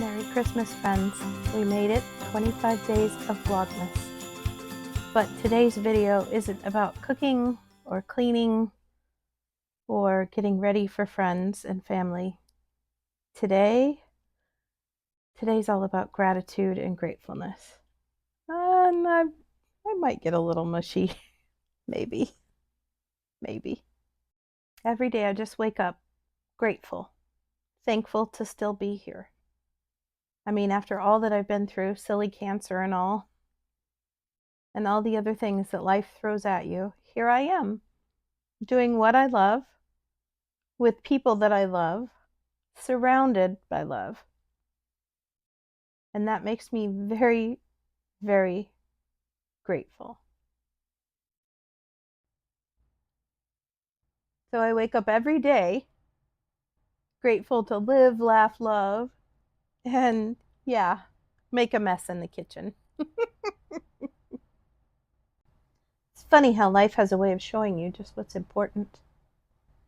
Merry Christmas, friends. We made it 25 days of Vlogmas. But today's video isn't about cooking or cleaning or getting ready for friends and family. Today's all about gratitude and gratefulness. And I might get a little mushy. Maybe. Every day I just wake up grateful, thankful to still be here. I mean, after all that I've been through, silly cancer and all the other things that life throws at you, here I am, doing what I love, with people that I love, surrounded by love. And that makes me very, very grateful. So I wake up every day grateful to live, laugh, love, and yeah, make a mess in the kitchen. It's funny how life has a way of showing you just what's important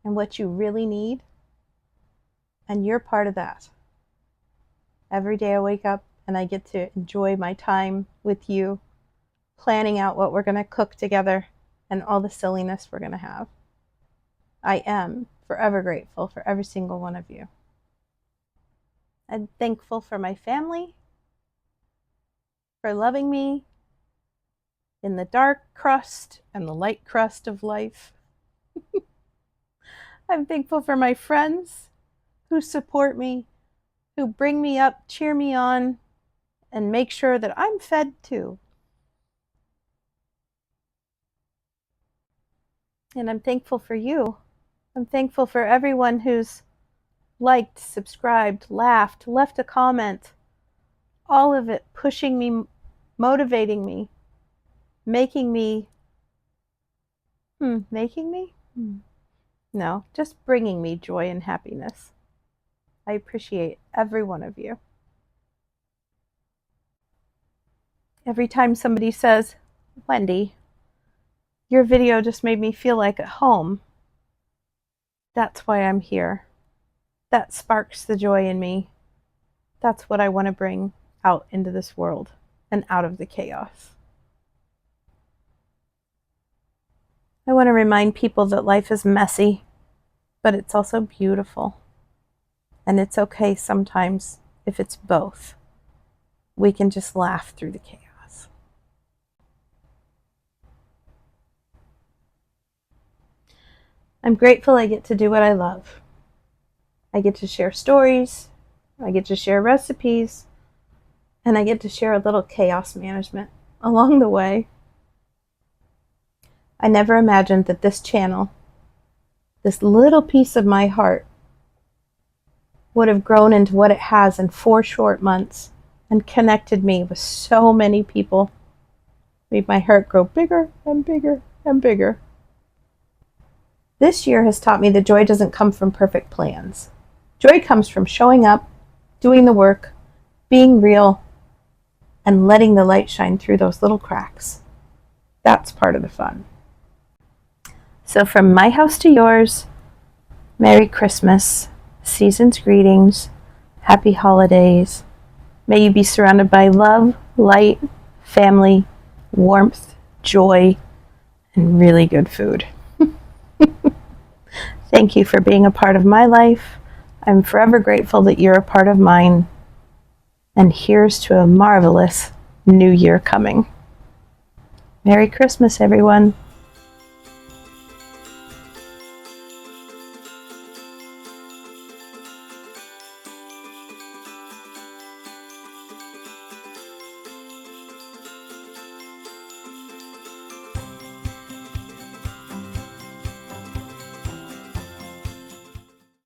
and what you really need. And you're part of that. Every day I wake up and I get to enjoy my time with you, planning out what we're going to cook together and all the silliness we're going to have. I am forever grateful for every single one of you. I'm thankful for my family, for loving me in the dark crust and the light crust of life. I'm thankful for my friends who support me, who bring me up, cheer me on, and make sure that I'm fed too. And I'm thankful for you. I'm thankful for everyone who's liked, subscribed, laughed, left a comment. All of it pushing me, motivating me, making me, No, just bringing me joy and happiness. I appreciate every one of you. Every time somebody says, Wendy, your video just made me feel like at home, that's why I'm here. That sparks the joy in me. That's what I want to bring out into this world and out of the chaos. I want to remind people that life is messy, but it's also beautiful. And it's okay sometimes if it's both. We can just laugh through the chaos. I'm grateful I get to do what I love. I get to share stories, I get to share recipes, and I get to share a little chaos management along the way. I never imagined that this channel, this little piece of my heart, would have grown into what it has in 4 short months and connected me with so many people. Made my heart grow bigger and bigger and bigger. This year has taught me that joy doesn't come from perfect plans. Joy comes from showing up, doing the work, being real, and letting the light shine through those little cracks. That's part of the fun. So from my house to yours, Merry Christmas, season's greetings, happy holidays. May you be surrounded by love, light, family, warmth, joy, and really good food. Thank you for being a part of my life. I'm forever grateful that you're a part of mine. And here's to a marvelous new year coming. Merry Christmas, everyone.